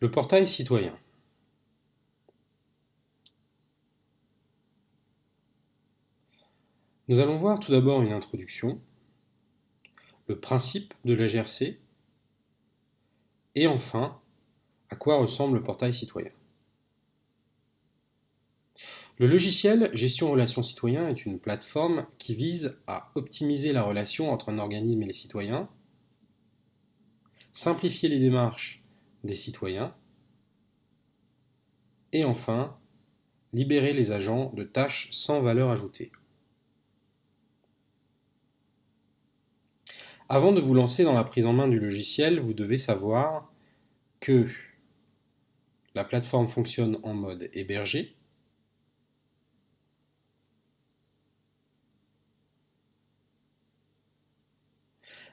Le portail citoyen. Nous allons voir tout d'abord une introduction, le principe de la GRC, et enfin, à quoi ressemble le portail citoyen. Le logiciel Gestion Relations Citoyens est une plateforme qui vise à optimiser la relation entre un organisme et les citoyens, simplifier les démarches des citoyens, et enfin, libérer les agents de tâches sans valeur ajoutée. Avant de vous lancer dans la prise en main du logiciel, vous devez savoir que la plateforme fonctionne en mode hébergé.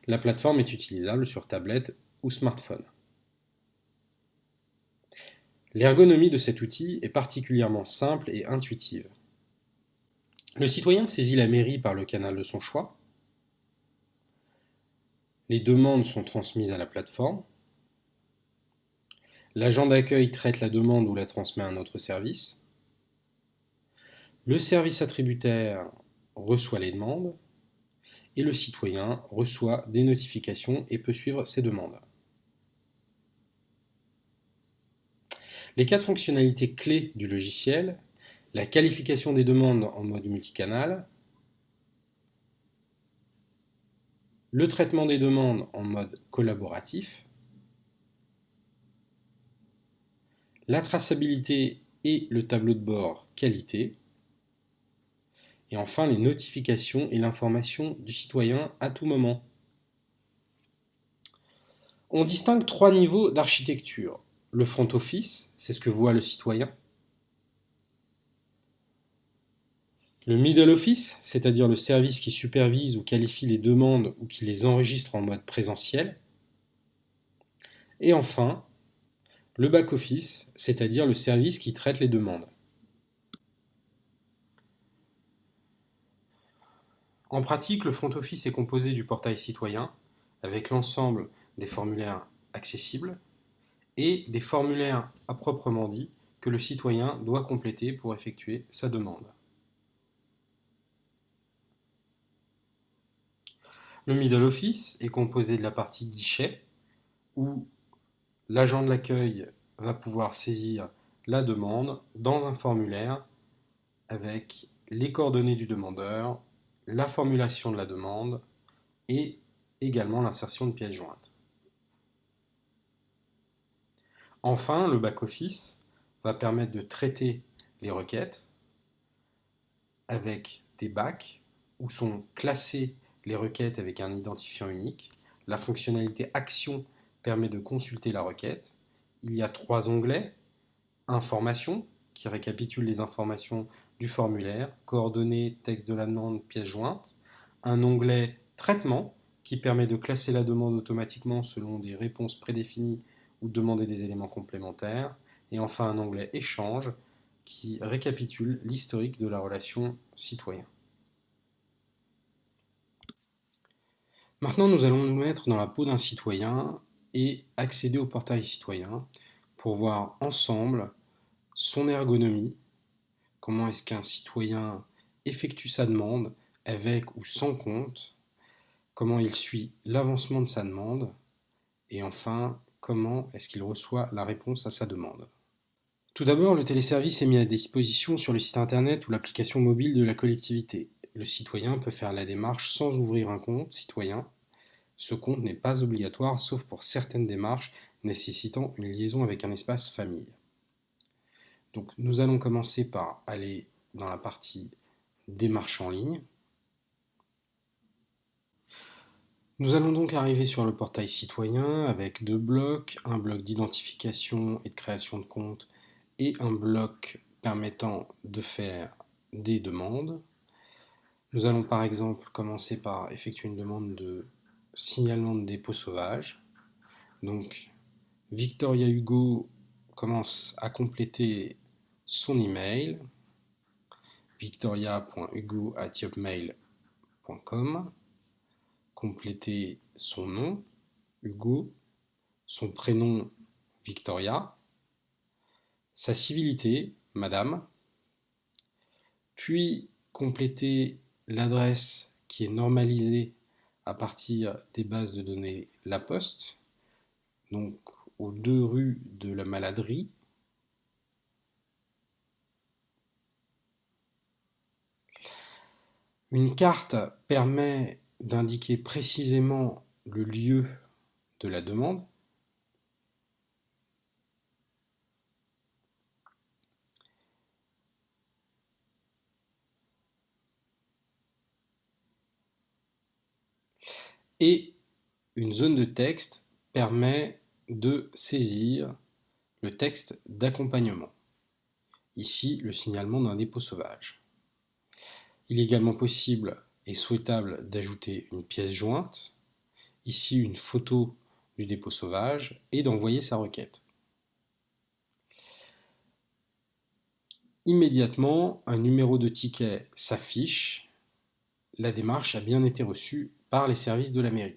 La plateforme est utilisable sur tablette ou smartphone. L'ergonomie de cet outil est particulièrement simple et intuitive. Le citoyen saisit la mairie par le canal de son choix. Les demandes sont transmises à la plateforme. L'agent d'accueil traite la demande ou la transmet à un autre service. Le service attributaire reçoit les demandes et le citoyen reçoit des notifications et peut suivre ses demandes. Les quatre fonctionnalités clés du logiciel: la qualification des demandes en mode multicanal, le traitement des demandes en mode collaboratif, la traçabilité et le tableau de bord qualité, et enfin les notifications et l'information du citoyen à tout moment. On distingue trois niveaux d'architecture. Le front office, c'est ce que voit le citoyen. Le middle office, c'est-à-dire le service qui supervise ou qualifie les demandes ou qui les enregistre en mode présentiel. Et enfin, le back office, c'est-à-dire le service qui traite les demandes. En pratique, le front office est composé du portail citoyen, avec l'ensemble des formulaires accessibles, et des formulaires à proprement dit que le citoyen doit compléter pour effectuer sa demande. Le middle office est composé de la partie guichet, où l'agent de l'accueil va pouvoir saisir la demande dans un formulaire avec les coordonnées du demandeur, la formulation de la demande et également l'insertion de pièces jointes. Enfin, le back-office va permettre de traiter les requêtes avec des bacs où sont classées les requêtes avec un identifiant unique. La fonctionnalité Action permet de consulter la requête. Il y a trois onglets: Information, qui récapitule les informations du formulaire, coordonnées, texte de la demande, pièces jointes. Un onglet Traitement, qui permet de classer la demande automatiquement selon des réponses prédéfinies ou de demander des éléments complémentaires. Et enfin un onglet Échange, qui récapitule l'historique de la relation citoyen. Maintenant, nous allons nous mettre dans la peau d'un citoyen et accéder au portail citoyen pour voir ensemble son ergonomie, comment est-ce qu'un citoyen effectue sa demande avec ou sans compte, comment il suit l'avancement de sa demande, et enfin, comment est-ce qu'il reçoit la réponse à sa demande. Tout d'abord, le téléservice est mis à disposition sur le site internet ou l'application mobile de la collectivité. Le citoyen peut faire la démarche sans ouvrir un compte citoyen. Ce compte n'est pas obligatoire sauf pour certaines démarches nécessitant une liaison avec un espace famille. Donc nous allons commencer par aller dans la partie démarche en ligne. Nous allons donc arriver sur le portail citoyen avec deux blocs, un bloc d'identification et de création de compte et un bloc permettant de faire des demandes. Nous allons par exemple commencer par effectuer une demande de signalement de dépôt sauvage. Donc Victoria Hugo commence à compléter son email, victoria.hugo@yopmail.com, compléter son nom, Hugo, son prénom Victoria, sa civilité, Madame, puis compléter l'adresse qui est normalisée à partir des bases de données La Poste, donc aux 2 rues de la Maladrie. Une carte permet d'indiquer précisément le lieu de la demande. Et une zone de texte permet de saisir le texte d'accompagnement. Ici, le signalement d'un dépôt sauvage. Il est également possible et souhaitable d'ajouter une pièce jointe, ici une photo du dépôt sauvage, et d'envoyer sa requête. Immédiatement, un numéro de ticket s'affiche. La démarche a bien été reçue par les services de la mairie.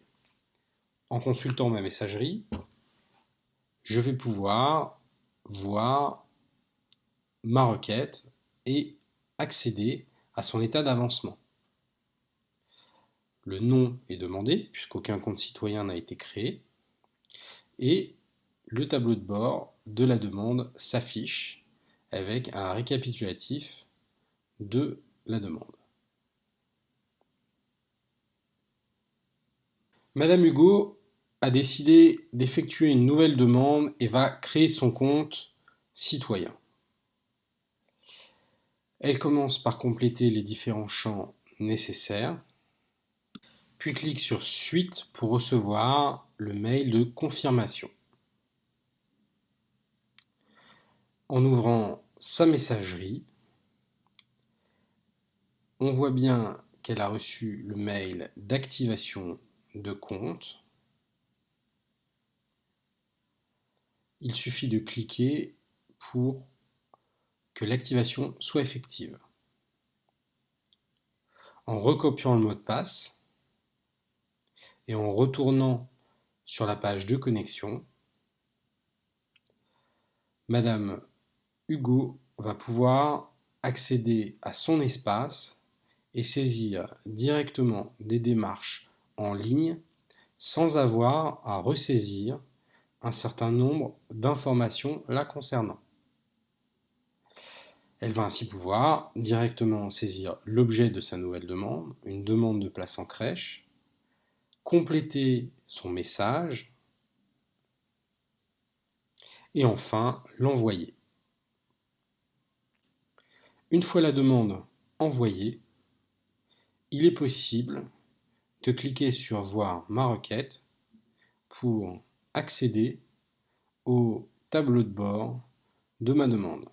En consultant ma messagerie, je vais pouvoir voir ma requête et accéder à son état d'avancement. Le nom est demandé, puisqu'aucun compte citoyen n'a été créé, et le tableau de bord de la demande s'affiche avec un récapitulatif de la demande. Madame Hugo a décidé d'effectuer une nouvelle demande et va créer son compte citoyen. Elle commence par compléter les différents champs nécessaires, puis clique sur Suite pour recevoir le mail de confirmation. En ouvrant sa messagerie, on voit bien qu'elle a reçu le mail d'activation de compte. Il suffit de cliquer pour que l'activation soit effective. En recopiant le mot de passe et en retournant sur la page de connexion, Madame Hugo va pouvoir accéder à son espace et saisir directement des démarches en ligne sans avoir à ressaisir un certain nombre d'informations la concernant. Elle va ainsi pouvoir directement saisir l'objet de sa nouvelle demande, une demande de place en crèche, compléter son message et enfin l'envoyer. Une fois la demande envoyée, il est possible de cliquer sur Voir ma requête pour accéder au tableau de bord de ma demande.